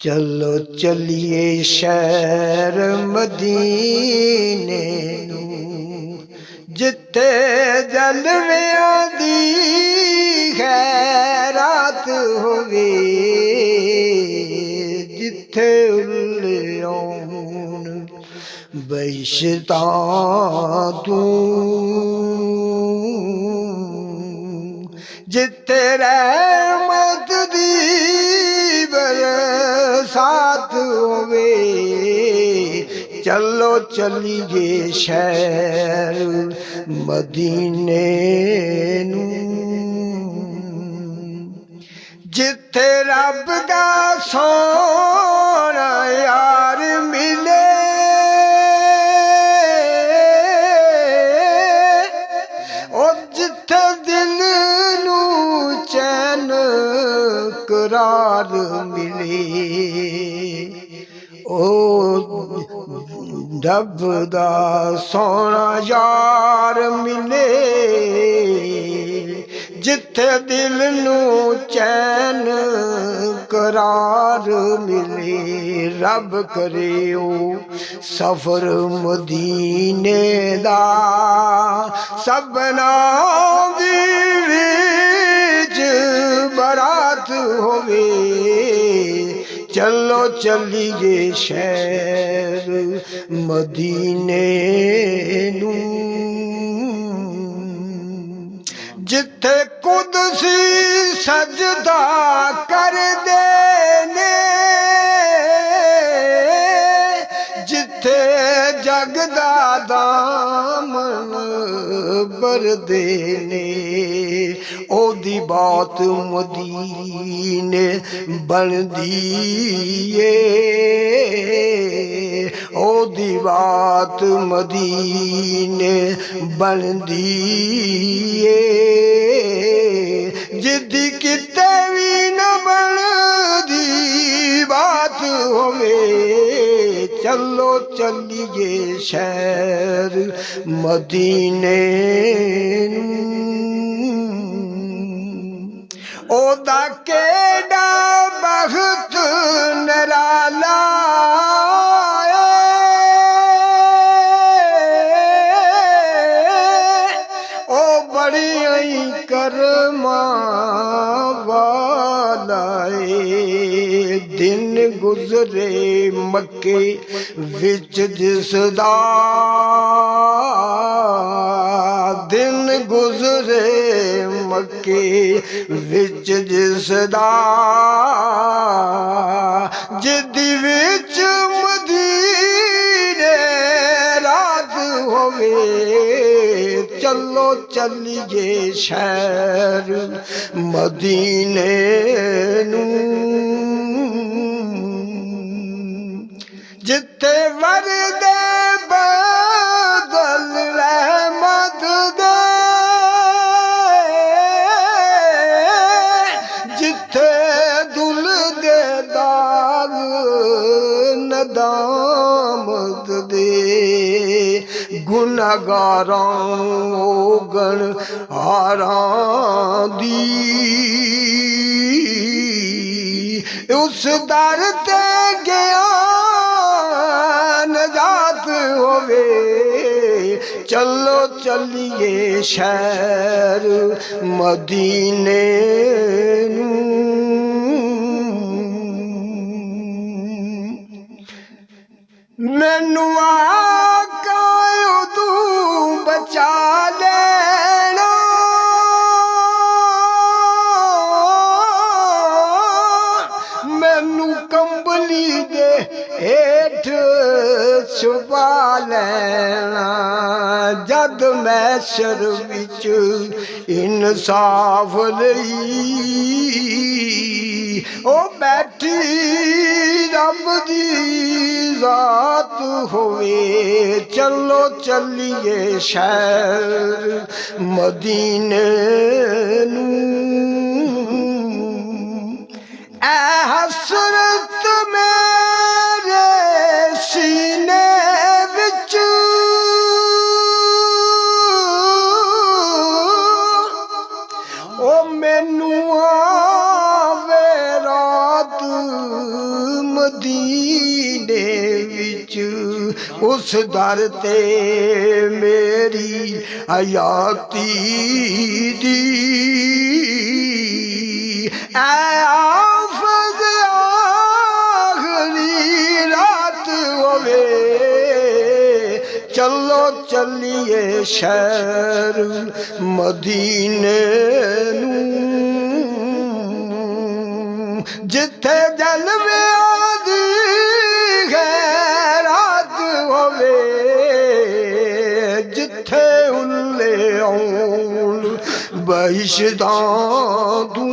चलो चलिए शहर मदीने नूं, जिथे जलवियां दी खैरात होवे, जिथे उल्ले आउण बहिश्तां तूं, जिथे रहमत दी बरसात होवे। चलो चलिए शहर मदीने नूं, जिथे रब दा सोना यार मिले, ओ जिथे दिल नूं चैन करार मिले। ओ रब दा सोना यार मिले, जिथे दिल नूं चैन करार मिले। रब करे ओ सफर मदीने दा सबना दी विच बरात होवे। चलो चलिए शहर मदीने नूं, जिथे कुदसी सजदा कर देने, जिथे जगदा दामन भरदे ने। ओदी बात मदीने बनदी ए, ओदी बात मदीने बनदी ए, जिद्दी किते भी न बनदी बात होवे। चलो चलिए शहर मदीने नूं, ओदा केड़ा बख्त निराला ओ बड़ी करमा वाला ए। दिन गुजरे मक्के विच जिसदा, दिन गुजरे मक्के विच जिसदा, जिदी विच मदीने रात होवे। चलो चलिए शहर मदीने नूं, जिथे वरदे बदल रहमत दे, जिथे दुल दे दाग नदामत दे। गुनाहगारां ओगण हारां दी उस दर ते गया नजात होवे। चलो चलिए शहर मदीने नूं, मैनू आका उदू बचा लेना, मैनू कंबली दे हेठ छुपा लेना। जद मैशर विच इंसाफ लई ओ बैठी रब दी जात होवे। चलो चलिए शहर मदीने नूं, ऐ हसरत मेरे सीने विच ओ मैनू आवे रात मदीने विच उस दर ते मेरी हयाती दी आफत आखरी रात होवे चलो चलिए शहर मदीने नू जिथे जलवे दी खैरात होवे जिथे उल्ले आउन बहिशदां तू